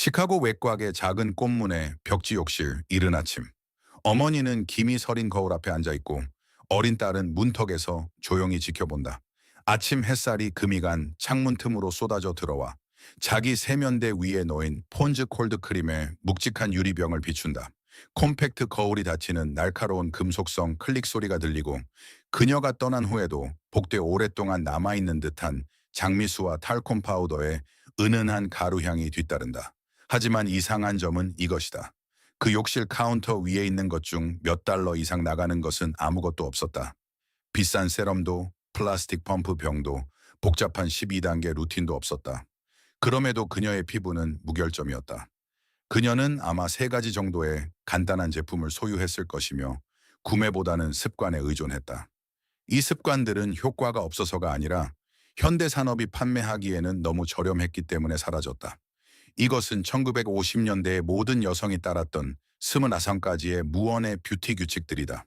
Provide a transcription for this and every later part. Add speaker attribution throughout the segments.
Speaker 1: 시카고 외곽의 작은 꽃문의 벽지 욕실 이른 아침. 어머니는 김이 서린 거울 앞에 앉아있고 어린 딸은 문턱에서 조용히 지켜본다. 아침 햇살이 금이 간 창문 틈으로 쏟아져 들어와 자기 세면대 위에 놓인 폰즈 콜드 크림의 묵직한 유리병을 비춘다. 콤팩트 거울이 닫히는 날카로운 금속성 클릭 소리가 들리고 그녀가 떠난 후에도 복도에 오랫동안 남아있는 듯한 장미수와 탈콤 파우더의 은은한 가루향이 뒤따른다. 하지만 이상한 점은 이것이다. 그 욕실 카운터 위에 있는 것 중 몇 달러 이상 나가는 것은 아무것도 없었다. 비싼 세럼도, 플라스틱 펌프 병도, 복잡한 12단계 루틴도 없었다. 그럼에도 그녀의 피부는 무결점이었다. 그녀는 아마 세 가지 정도의 간단한 제품을 소유했을 것이며 구매보다는 습관에 의존했다. 이 습관들은 효과가 없어서가 아니라 현대 산업이 판매하기에는 너무 저렴했기 때문에 사라졌다. 이것은 1950년대의 모든 여성이 따랐던 29가지의 무언의 뷰티 규칙들이다.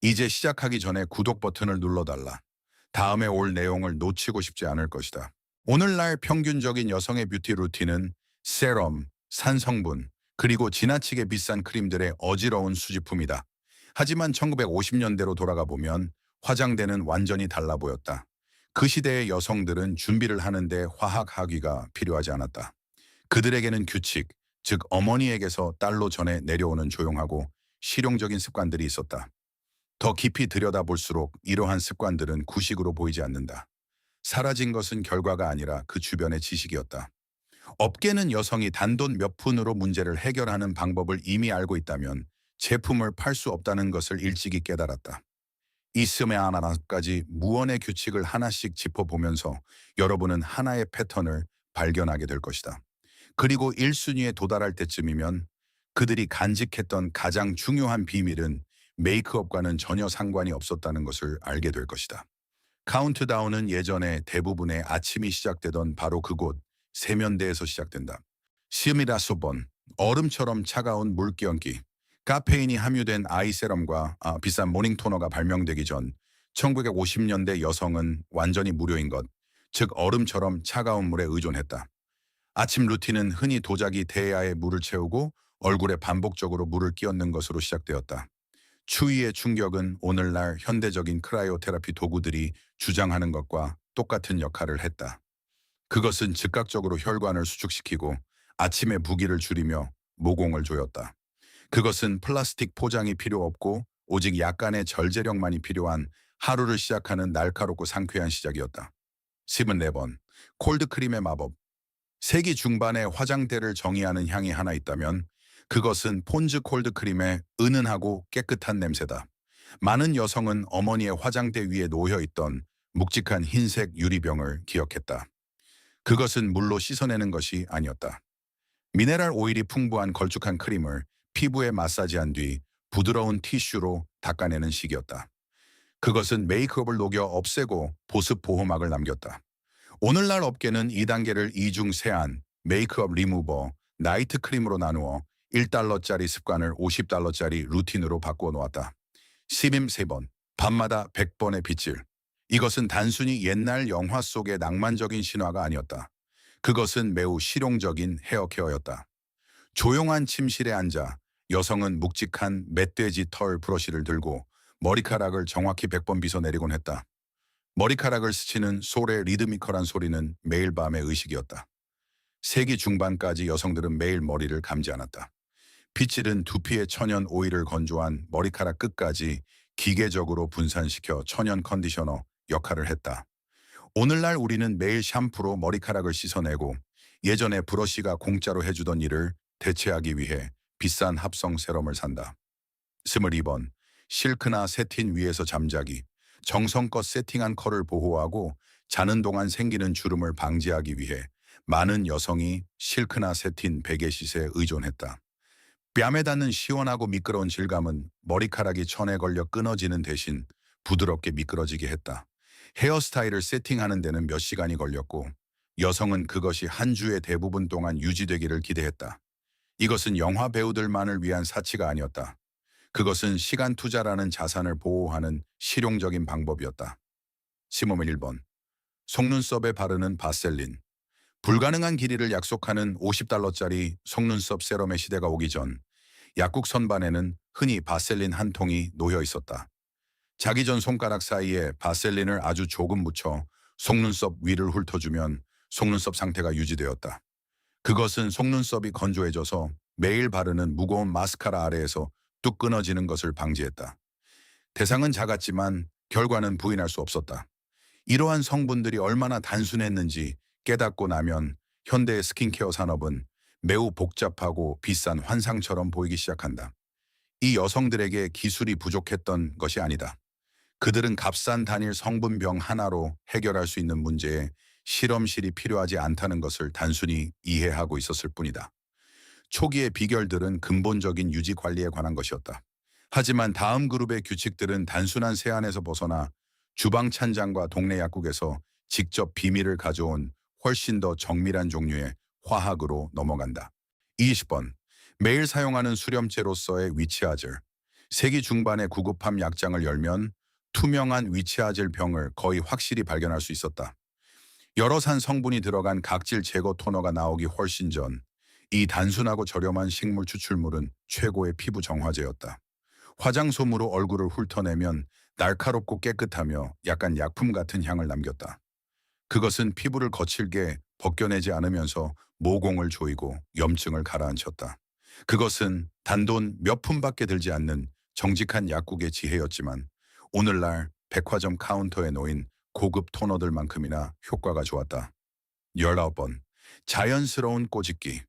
Speaker 1: 이제 시작하기 전에 구독 버튼을 눌러달라. 다음에 올 내용을 놓치고 싶지 않을 것이다. 오늘날 평균적인 여성의 뷰티 루틴은 세럼, 산성분, 그리고 지나치게 비싼 크림들의 어지러운 수집품이다. 하지만 1950년대로 돌아가 보면 화장대는 완전히 달라 보였다. 그 시대의 여성들은 준비를 하는데 화학 학위가 필요하지 않았다. 그들에게는 규칙, 즉 어머니에게서 딸로 전해 내려오는 조용하고 실용적인 습관들이 있었다. 더 깊이 들여다볼수록 이러한 습관들은 구식으로 보이지 않는다. 사라진 것은 결과가 아니라 그 주변의 지식이었다. 업계는 여성이 단돈 몇 푼으로 문제를 해결하는 방법을 이미 알고 있다면 제품을 팔 수 없다는 것을 일찍이 깨달았다. 이 스메 하나까지 무언의 규칙을 하나씩 짚어보면서 여러분은 하나의 패턴을 발견하게 될 것이다. 그리고 1순위에 도달할 때쯤이면 그들이 간직했던 가장 중요한 비밀은 메이크업과는 전혀 상관이 없었다는 것을 알게 될 것이다. 카운트다운은 예전에 대부분의 아침이 시작되던 바로 그곳 세면대에서 시작된다. 시미라소본, 얼음처럼 차가운 물기얹기, 카페인이 함유된 아이 세럼과 비싼 모닝 토너가 발명되기 전 1950년대 여성은 완전히 무료인 것, 즉 얼음처럼 차가운 물에 의존했다. 아침 루틴은 흔히 도자기 대야에 물을 채우고 얼굴에 반복적으로 물을 끼얹는 것으로 시작되었다. 추위의 충격은 오늘날 현대적인 크라이오테라피 도구들이 주장하는 것과 똑같은 역할을 했다. 그것은 즉각적으로 혈관을 수축시키고 아침의 부기를 줄이며 모공을 조였다. 그것은 플라스틱 포장이 필요 없고 오직 약간의 절제력만이 필요한 하루를 시작하는 날카롭고 상쾌한 시작이었다. 74번, 콜드크림의 마법. 세기 중반에 화장대를 정의하는 향이 하나 있다면 그것은 폰즈 콜드크림의 은은하고 깨끗한 냄새다. 많은 여성은 어머니의 화장대 위에 놓여있던 묵직한 흰색 유리병을 기억했다. 그것은 물로 씻어내는 것이 아니었다. 미네랄 오일이 풍부한 걸쭉한 크림을 피부에 마사지한 뒤 부드러운 티슈로 닦아내는 식이었다. 그것은 메이크업을 녹여 없애고 보습 보호막을 남겼다. 오늘날 업계는 이 단계를 이중 세안, 메이크업 리무버, 나이트 크림으로 나누어 1달러짜리 습관을 50달러짜리 루틴으로 바꾸어 놓았다. 73번, 밤마다 100번의 빗질. 이것은 단순히 옛날 영화 속의 낭만적인 신화가 아니었다. 그것은 매우 실용적인 헤어케어였다. 조용한 침실에 앉아 여성은 묵직한 멧돼지 털 브러쉬를 들고 머리카락을 정확히 100번 빗어내리곤 했다. 머리카락을 스치는 솔의 리드미컬한 소리는 매일 밤의 의식이었다. 세기 중반까지 여성들은 매일 머리를 감지 않았다. 빗질은 두피의 천연 오일을 건조한 머리카락 끝까지 기계적으로 분산시켜 천연 컨디셔너 역할을 했다. 오늘날 우리는 매일 샴푸로 머리카락을 씻어내고 예전에 브러쉬가 공짜로 해주던 일을 대체하기 위해 비싼 합성 세럼을 산다. 22번, 실크나 세틴 위에서 잠자기. 정성껏 세팅한 컬을 보호하고 자는 동안 생기는 주름을 방지하기 위해 많은 여성이 실크나 세틴 베개싯에 의존했다. 뺨에 닿는 시원하고 미끄러운 질감은 머리카락이 천에 걸려 끊어지는 대신 부드럽게 미끄러지게 했다. 헤어스타일을 세팅하는 데는 몇 시간이 걸렸고 여성은 그것이 한 주의 대부분 동안 유지되기를 기대했다. 이것은 영화 배우들만을 위한 사치가 아니었다. 그것은 시간 투자라는 자산을 보호하는 실용적인 방법이었다. 1 1번 속눈썹에 바르는 바셀린. 불가능한 길이를 약속하는 $50짜리 속눈썹 세럼의 시대가 오기 전 약국 선반에는 흔히 바셀린 한 통이 놓여 있었다. 자기 전 손가락 사이에 바셀린을 아주 조금 묻혀 속눈썹 위를 훑어주면 속눈썹 상태가 유지되었다. 그것은 속눈썹이 건조해져서 매일 바르는 무거운 마스카라 아래에서 뚝 끊어지는 것을 방지했다. 대상은 작았지만 결과는 부인할 수 없었다. 이러한 성분들이 얼마나 단순했는지 깨닫고 나면 현대의 스킨케어 산업은 매우 복잡하고 비싼 환상처럼 보이기 시작한다. 이 여성들에게 기술이 부족했던 것이 아니다. 그들은 값싼 단일 성분병 하나로 해결할 수 있는 문제에 실험실이 필요하지 않다는 것을 단순히 이해하고 있었을 뿐이다. 초기의 비결들은 근본적인 유지 관리에 관한 것이었다. 하지만 다음 그룹의 규칙들은 단순한 세안에서 벗어나 주방 찬장과 동네 약국에서 직접 비밀을 가져온 훨씬 더 정밀한 종류의 화학으로 넘어간다. 20번. 매일 사용하는 수렴제로서의 위치아즐. 세기 중반의 구급함 약장을 열면 투명한 위치아즐 병을 거의 확실히 발견할 수 있었다. 여러 산 성분이 들어간 각질 제거 토너가 나오기 훨씬 전, 이 단순하고 저렴한 식물 추출물은 최고의 피부 정화제였다. 화장솜으로 얼굴을 훑어내면 날카롭고 깨끗하며 약간 약품 같은 향을 남겼다. 그것은 피부를 거칠게 벗겨내지 않으면서 모공을 조이고 염증을 가라앉혔다. 그것은 단돈 몇 푼밖에 들지 않는 정직한 약국의 지혜였지만 오늘날 백화점 카운터에 놓인 고급 토너들만큼이나 효과가 좋았다. 19번. 자연스러운 꼬집기.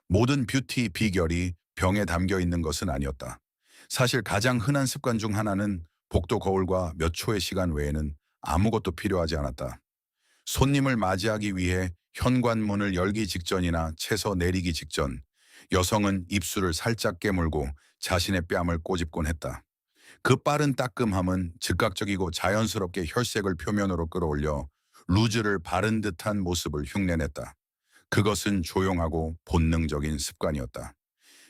Speaker 1: 모든 뷰티 비결이 병에 담겨 있는 것은 아니었다. 사실 가장 흔한 습관 중 하나는 복도 거울과 몇 초의 시간 외에는 아무것도 필요하지 않았다. 손님을 맞이하기 위해 현관문을 열기 직전이나 채서 내리기 직전, 여성은 입술을 살짝 깨물고 자신의 뺨을 꼬집곤 했다. 그 빠른 따끔함은 즉각적이고 자연스럽게 혈색을 표면으로 끌어올려 루즈를 바른 듯한 모습을 흉내냈다. 그것은 조용하고 본능적인 습관이었다.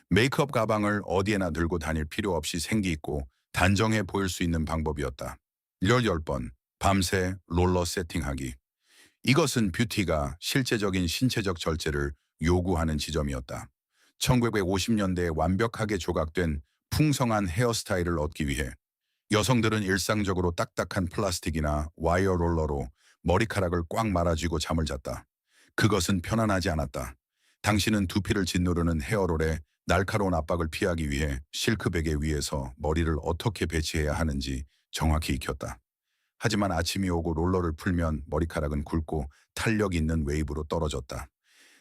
Speaker 1: 메이크업 가방을 어디에나 들고 다닐 필요 없이 생기 있고 단정해 보일 수 있는 방법이었다. 18번. 밤새 롤러 세팅하기. 이것은 뷰티가 실제적인 신체적 절제를 요구하는 지점이었다. 1950년대에 완벽하게 조각된 풍성한 헤어스타일을 얻기 위해 여성들은 일상적으로 딱딱한 플라스틱이나 와이어 롤러로 머리카락을 꽉 말아쥐고 잠을 잤다. 그것은 편안하지 않았다. 당신은 두피를 짓누르는 헤어롤에 날카로운 압박을 피하기 위해 실크베개 위에서 머리를 어떻게 배치해야 하는지 정확히 익혔다. 하지만 아침이 오고 롤러를 풀면 머리카락은 굵고 탄력 있는 웨이브로 떨어졌다.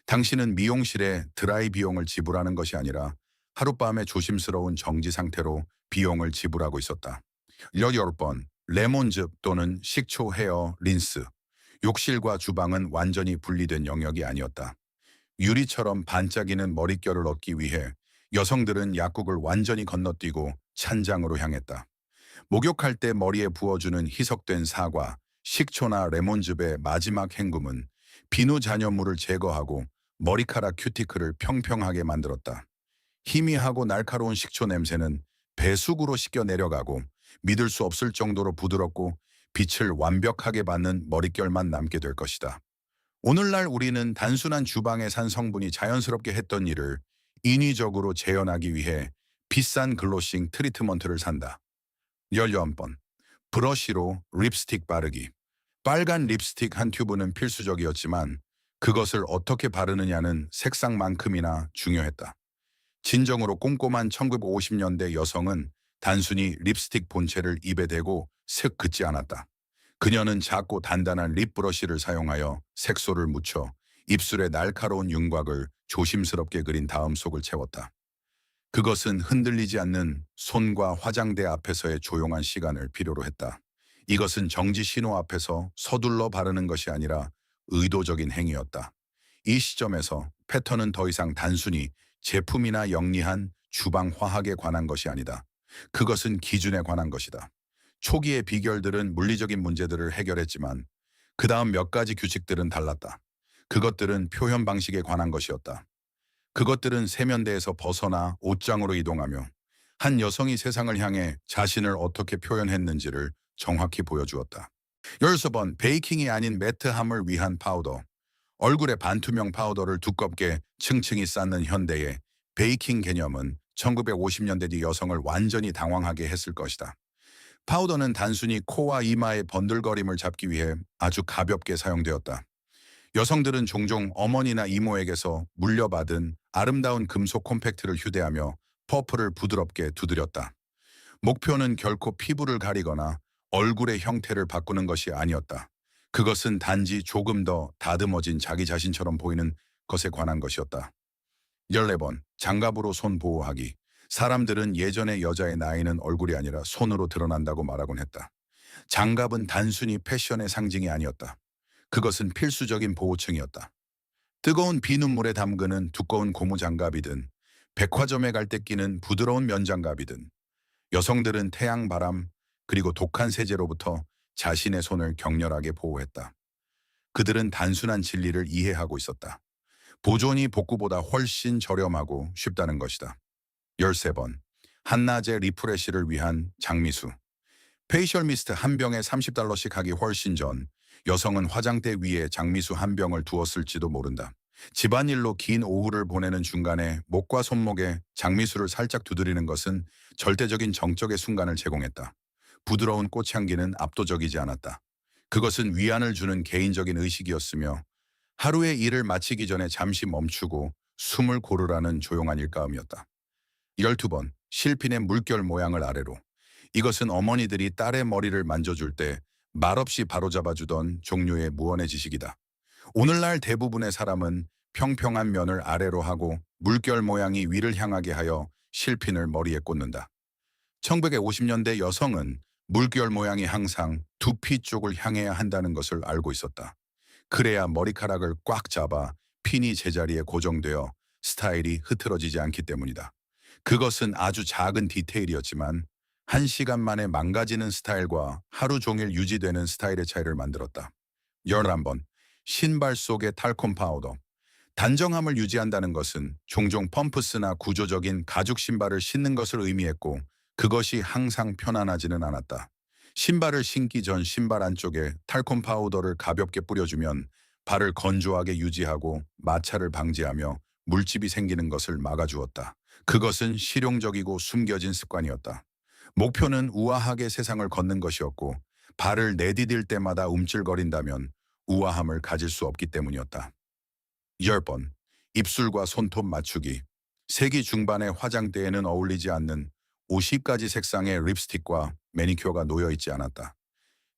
Speaker 1: 당신은 미용실에 드라이 비용을 지불하는 것이 아니라 하룻밤의 조심스러운 정지 상태로 비용을 지불하고 있었다. 18번. 레몬즙 또는 식초 헤어 린스. 욕실과 주방은 완전히 분리된 영역이 아니었다. 유리처럼 반짝이는 머릿결을 얻기 위해 여성들은 약국을 완전히 건너뛰고 찬장으로 향했다. 목욕할 때 머리에 부어주는 희석된 사과, 식초나 레몬즙의 마지막 행금은 비누 잔여물을 제거하고 머리카락 큐티클을 평평하게 만들었다. 희미하고 날카로운 식초 냄새는 배수구로 씻겨 내려가고 믿을 수 없을 정도로 부드럽고 빛을 완벽하게 받는 머릿결만 남게 될 것이다. 오늘날 우리는 단순한 주방에 산 성분이 자연스럽게 했던 일을 인위적으로 재현하기 위해 비싼 글로싱 트리트먼트를 산다. 16번. 브러쉬로 립스틱 바르기. 빨간 립스틱 한 튜브는 필수적이었지만 그것을 어떻게 바르느냐는 색상만큼이나 중요했다. 진정으로 꼼꼼한 1950년대 여성은 단순히 립스틱 본체를 입에 대고 슥 긋지 않았다. 그녀는 작고 단단한 립 브러쉬를 사용하여 색소를 묻혀 입술의 날카로운 윤곽을 조심스럽게 그린 다음 속을 채웠다. 그것은 흔들리지 않는 손과 화장대 앞에서의 조용한 시간을 필요로 했다. 이것은 정지 신호 앞에서 서둘러 바르는 것이 아니라 의도적인 행위였다. 이 시점에서 패턴은 더 이상 단순히 제품이나 영리한 주방 화학에 관한 것이 아니다. 그것은 기준에 관한 것이다. 초기의 비결들은 물리적인 문제들을 해결했지만 그 다음 몇 가지 규칙들은 달랐다. 그것들은 표현 방식에 관한 것이었다. 그것들은 세면대에서 벗어나 옷장으로 이동하며 한 여성이 세상을 향해 자신을 어떻게 표현했는지를 정확히 보여주었다. 16번. 베이킹이 아닌 매트함을 위한 파우더. 얼굴에 반투명 파우더를 두껍게 층층이 쌓는 현대의 베이킹 개념은 1950년대 뒤 여성을 완전히 당황하게 했을 것이다. 파우더는 단순히 코와 이마의 번들거림을 잡기 위해 아주 가볍게 사용되었다. 여성들은 종종 어머니나 이모에게서 물려받은 아름다운 금속 콤팩트를 휴대하며 퍼프를 부드럽게 두드렸다. 목표는 결코 피부를 가리거나 얼굴의 형태를 바꾸는 것이 아니었다. 그것은 단지 조금 더 다듬어진 자기 자신처럼 보이는 것에 관한 것이었다. 14번, 장갑으로 손 보호하기. 사람들은 예전의 여자의 나이는 얼굴이 아니라 손으로 드러난다고 말하곤 했다. 장갑은 단순히 패션의 상징이 아니었다. 그것은 필수적인 보호층이었다. 뜨거운 비눗물에 담그는 두꺼운 고무 장갑이든 백화점에 갈 때 끼는 부드러운 면장갑이든 여성들은 태양, 바람, 그리고 독한 세제로부터 자신의 손을 격렬하게 보호했다. 그들은 단순한 진리를 이해하고 있었다. 보존이 복구보다 훨씬 저렴하고 쉽다는 것이다. 13번. 한낮의 리프레시를 위한 장미수. 페이셜 미스트 한 병에 $30씩 하기 훨씬 전 여성은 화장대 위에 장미수 한 병을 두었을지도 모른다. 집안일로 긴 오후를 보내는 중간에 목과 손목에 장미수를 살짝 두드리는 것은 절대적인 정적의 순간을 제공했다. 부드러운 꽃향기는 압도적이지 않았다. 그것은 위안을 주는 개인적인 의식이었으며 하루의 일을 마치기 전에 잠시 멈추고 숨을 고르라는 조용한 일감이었다. 12번. 실핀의 물결 모양을 아래로. 이것은 어머니들이 딸의 머리를 만져줄 때 말없이 바로잡아주던 종류의 무언의 지식이다. 오늘날 대부분의 사람은 평평한 면을 아래로 하고 물결 모양이 위를 향하게 하여 실핀을 머리에 꽂는다. 1950년대 여성은 물결 모양이 항상 두피 쪽을 향해야 한다는 것을 알고 있었다. 그래야 머리카락을 꽉 잡아 핀이 제자리에 고정되어 스타일이 흐트러지지 않기 때문이다. 그것은 아주 작은 디테일이었지만 1시간 만에 망가지는 스타일과 하루 종일 유지되는 스타일의 차이를 만들었다. 11번. 신발 속의 탈콤 파우더. 단정함을 유지한다는 것은 종종 펌프스나 구조적인 가죽 신발을 신는 것을 의미했고 그것이 항상 편안하지는 않았다. 신발을 신기 전 신발 안쪽에 탈콤 파우더를 가볍게 뿌려주면 발을 건조하게 유지하고 마찰을 방지하며 물집이 생기는 것을 막아주었다. 그것은 실용적이고 숨겨진 습관이었다. 목표는 우아하게 세상을 걷는 것이었고 발을 내디딜 때마다 움찔거린다면 우아함을 가질 수 없기 때문이었다. 10번. 입술과 손톱 맞추기. 세기 중반의 화장대에는 어울리지 않는 50가지 색상의 립스틱과 매니큐어가 놓여있지 않았다.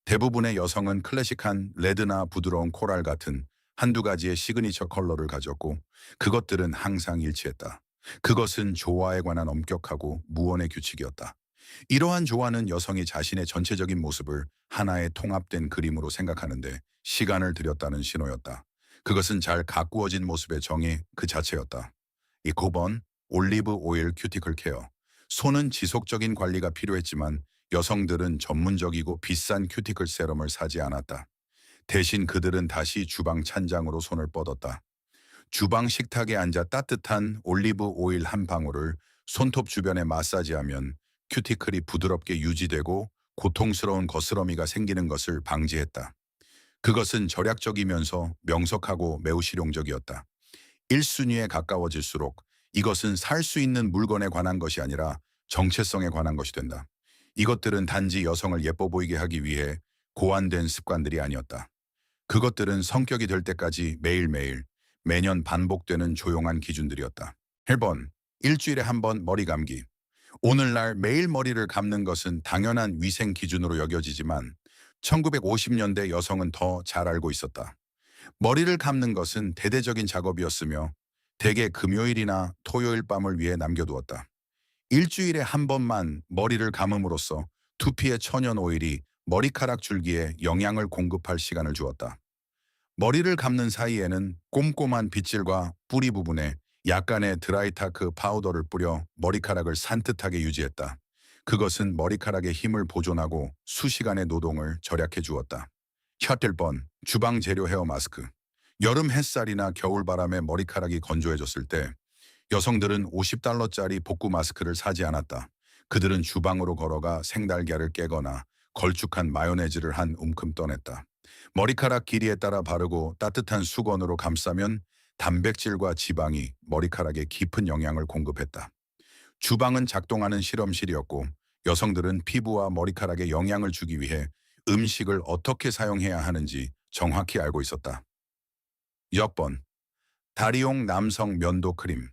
Speaker 1: 대부분의 여성은 클래식한 레드나 부드러운 코랄 같은 한두 가지의 시그니처 컬러를 가졌고 그것들은 항상 일치했다. 그것은 조화에 관한 엄격하고 무언의 규칙이었다. 이러한 조화는 여성이 자신의 전체적인 모습을 하나의 통합된 그림으로 생각하는데 시간을 들였다는 신호였다. 그것은 잘 가꾸어진 모습의 정의 그 자체였다. 9번. 올리브 오일 큐티클 케어. 손은 지속적인 관리가 필요했지만 여성들은 전문적이고 비싼 큐티클 세럼을 사지 않았다. 대신 그들은 다시 주방 찬장으로 손을 뻗었다. 주방 식탁에 앉아 따뜻한 올리브 오일 한 방울을 손톱 주변에 마사지하면 큐티클이 부드럽게 유지되고 고통스러운 거스러미가 생기는 것을 방지했다. 그것은 절약적이면서 명석하고 매우 실용적이었다. 1순위에 가까워질수록 이것은 살 수 있는 물건에 관한 것이 아니라 정체성에 관한 것이 된다. 이것들은 단지 여성을 예뻐 보이게 하기 위해 고안된 습관들이 아니었다. 그것들은 성격이 될 때까지 매일매일 매년 반복되는 조용한 기준들이었다. 1번. 일주일에 한 번 머리 감기. 오늘날 매일 머리를 감는 것은 당연한 위생 기준으로 여겨지지만 1950년대 여성은 더 잘 알고 있었다. 머리를 감는 것은 대대적인 작업이었으며 대개 금요일이나 토요일 밤을 위해 남겨두었다. 일주일에 한 번만 머리를 감음으로써 두피의 천연 오일이 머리카락 줄기에 영양을 공급할 시간을 주었다. 머리를 감는 사이에는 꼼꼼한 빗질과 뿌리 부분에 약간의 드라이타크 파우더를 뿌려 머리카락을 산뜻하게 유지했다. 그것은 머리카락의 힘을 보존하고 수시간의 노동을 절약해 주었다. 11번. 주방 재료 헤어 마스크. 여름 햇살이나 겨울바람에 머리카락이 건조해졌을 때 여성들은 $50짜리 복구 마스크를 사지 않았다. 그들은 주방으로 걸어가 생달걀을 깨거나 걸쭉한 마요네즈를 한 움큼 떠냈다. 머리카락 길이에 따라 바르고 따뜻한 수건으로 감싸면 단백질과 지방이 머리카락에 깊은 영향을 공급했다. 주방은 작동하는 실험실이었고 여성들은 피부와 머리카락에 영향을 주기 위해 음식을 어떻게 사용해야 하는지 정확히 알고 있었다. 역번, 다리용 남성 면도 크림.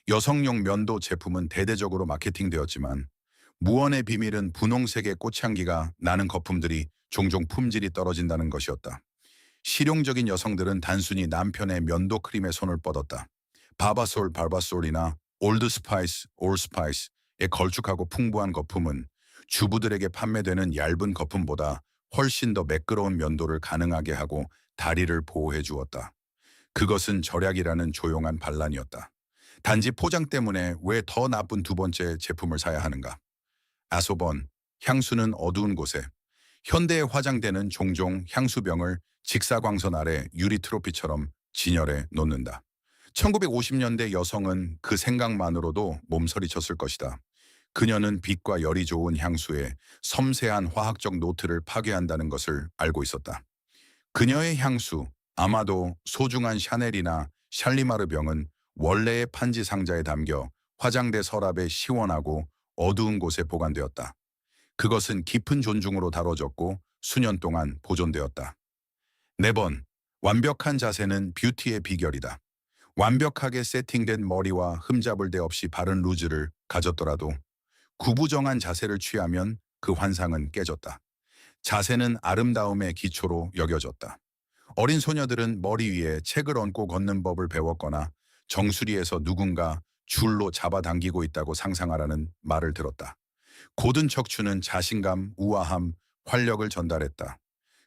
Speaker 1: 여성용 면도 제품은 대대적으로 마케팅되었지만 무언의 비밀은 분홍색의 꽃향기가 나는 거품들이 종종 품질이 떨어진다는 것이었다. 실용적인 여성들은 단순히 남편의 면도 크림에 손을 뻗었다. 바바솔, 발바솔이나 올드 스파이스, 올 스파이스의 걸쭉하고 풍부한 거품은 주부들에게 판매되는 얇은 거품보다 훨씬 더 매끄러운 면도를 가능하게 하고 다리를 보호해 주었다. 그것은 절약이라는 조용한 반란이었다. 단지 포장 때문에 왜 더 나쁜 두 번째 제품을 사야 하는가? 아소번, 향수는 어두운 곳에. 현대의 화장대는 종종 향수병을 직사광선 아래 유리 트로피처럼 진열해 놓는다. 1950년대 여성은 그 생각만으로도 몸서리쳤을 것이다. 그녀는 빛과 열이 좋은 향수에 섬세한 화학적 노트를 파괴한다는 것을 알고 있었다. 그녀의 향수, 아마도 소중한 샤넬이나 샬리마르 병은 원래의 판지 상자에 담겨 화장대 서랍에 시원하고 어두운 곳에 보관되었다. 그것은 깊은 존중으로 다뤄졌고 수년 동안 보존되었다. 4번, 완벽한 자세는 뷰티의 비결이다. 완벽하게 세팅된 머리와 흠잡을 데 없이 바른 루즈를 가졌더라도 구부정한 자세를 취하면 그 환상은 깨졌다. 자세는 아름다움의 기초로 여겨졌다. 어린 소녀들은 머리 위에 책을 얹고 걷는 법을 배웠거나 정수리에서 누군가 줄로 잡아당기고 있다고 상상하라는 말을 들었다. 고든 척추는 자신감, 우아함, 활력을 전달했다.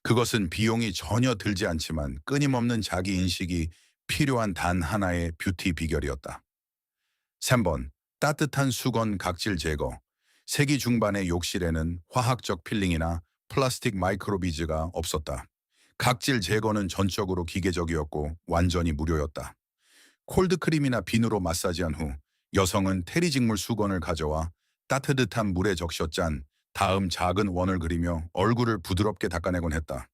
Speaker 1: 그것은 비용이 전혀 들지 않지만 끊임없는 자기인식이 필요한 단 하나의 뷰티 비결이었다. 3번, 따뜻한 수건 각질 제거. 세기 중반의 욕실에는 화학적 필링이나 플라스틱 마이크로비즈가 없었다. 각질 제거는 전적으로 기계적이었고 완전히 무료였다. 콜드크림이나 비누로 마사지한 후 여성은 테리직물 수건을 가져와 따뜻한 물에 적셔 짠 다음 작은 원을 그리며 얼굴을 부드럽게 닦아내곤 했다.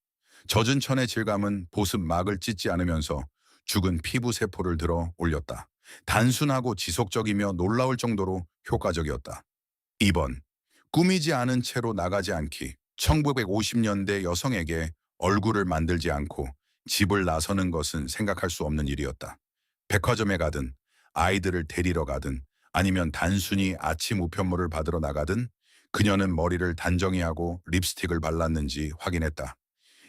Speaker 1: 젖은 천의 질감은 보습막을 찢지 않으면서 죽은 피부 세포를 들어 올렸다. 단순하고 지속적이며 놀라울 정도로 효과적이었다. 2번, 꾸미지 않은 채로 나가지 않기. 1950년대 여성에게 얼굴을 만들지 않고 집을 나서는 것은 생각할 수 없는 일이었다. 백화점에 가든 아이들을 데리러 가든 아니면 단순히 아침 우편물을 받으러 나가든 그녀는 머리를 단정히 하고 립스틱을 발랐는지 확인했다.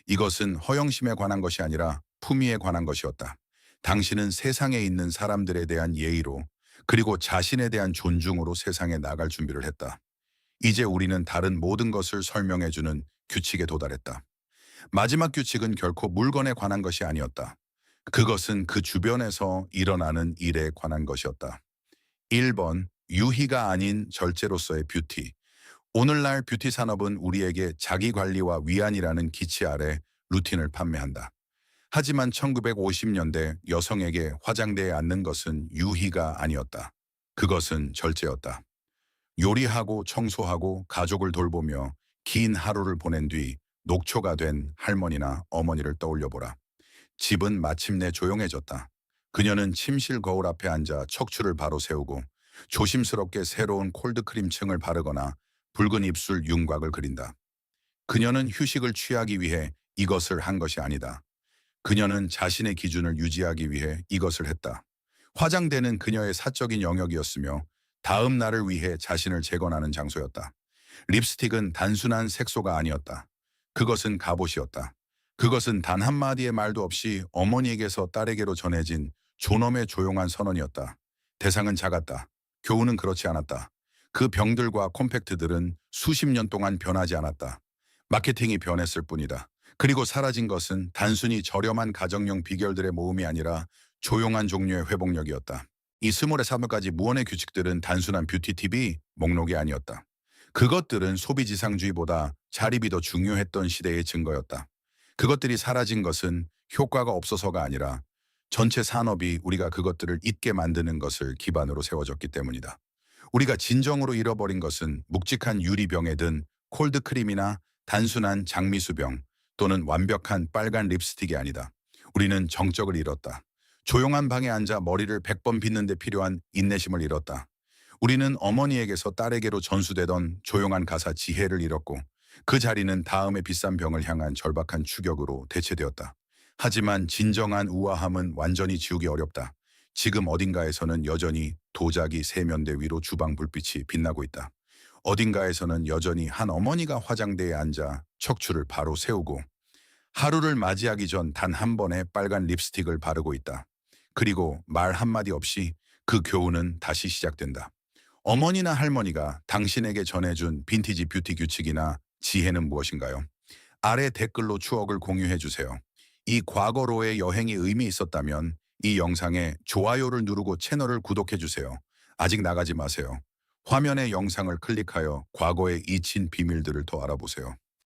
Speaker 1: 이것은 허영심에 관한 것이 아니라 품위에 관한 것이었다. 당신은 세상에 있는 사람들에 대한 예의로 그리고 자신에 대한 존중으로 세상에 나갈 준비를 했다. 이제 우리는 다른 모든 것을 설명해주는 규칙에 도달했다. 마지막 규칙은 결코 물건에 관한 것이 아니었다. 그것은 그 주변에서 일어나는 일에 관한 것이었다. 1번, 유희가 아닌 절제로서의 뷰티. 오늘날 뷰티 산업은 우리에게 자기관리와 위안이라는 기치 아래 루틴을 판매한다. 하지만 1950년대 여성에게 화장대에 앉는 것은 유희가 아니었다. 그것은 절제였다. 요리하고 청소하고 가족을 돌보며 긴 하루를 보낸 뒤 녹초가 된 할머니나 어머니를 떠올려보라. 집은 마침내 조용해졌다. 그녀는 침실 거울 앞에 앉아 척추를 바로 세우고 조심스럽게 새로운 콜드크림층을 바르거나 붉은 입술 윤곽을 그린다. 그녀는 휴식을 취하기 위해 이것을 한 것이 아니다. 그녀는 자신의 기준을 유지하기 위해 이것을 했다. 화장대는 그녀의 사적인 영역이었으며 다음 날을 위해 자신을 재건하는 장소였다. 립스틱은 단순한 색소가 아니었다. 그것은 갑옷이었다. 그것은 단 한마디의 말도 없이 어머니에게서 딸에게로 전해진 존엄의 조용한 선언이었다. 대상은 작았다. 교훈은 그렇지 않았다. 그 병들과 콤팩트들은 수십 년 동안 변하지 않았다. 마케팅이 변했을 뿐이다. 그리고 사라진 것은 단순히 저렴한 가정용 비결들의 모음이 아니라 조용한 종류의 회복력이었다. 이 스몰의 3가지 무언의 규칙들은 단순한 뷰티 팁이 목록이 아니었다. 그것들은 소비지상주의보다 자립이 더 중요했던 시대의 증거였다. 그것들이 사라진 것은 효과가 없어서가 아니라 전체 산업이 우리가 그것들을 잊게 만드는 것을 기반으로 세워졌기 때문이다. 우리가 진정으로 잃어버린 것은 묵직한 유리병에 든 콜드크림이나 단순한 장미수병, 또는 완벽한 빨간 립스틱이 아니다. 우리는 정적을 잃었다. 조용한 방에 앉아 머리를 100번 빗는 데 필요한 인내심을 잃었다. 우리는 어머니에게서 딸에게로 전수되던 조용한 가사 지혜를 잃었고 그 자리는 다음의 비싼 병을 향한 절박한 추격으로 대체되었다. 하지만 진정한 우아함은 완전히 지우기 어렵다. 지금 어딘가에서는 여전히 도자기 세면대 위로 주방 불빛이 빛나고 있다. 어딘가에서는 여전히 한 어머니가 화장대에 앉아 척추를 바로 세우고 하루를 맞이하기 전 단 한 번의 빨간 립스틱을 바르고 있다. 그리고 말 한마디 없이 그 교훈은 다시 시작된다. 어머니나 할머니가 당신에게 전해준 빈티지 뷰티 규칙이나 지혜는 무엇인가요? 아래 댓글로 추억을 공유해 주세요. 이 과거로의 여행이 의미 있었다면 이 영상에 좋아요를 누르고 채널을 구독해 주세요. 아직 나가지 마세요. 화면의 영상을 클릭하여 과거의 잊힌 비밀들을 더 알아보세요.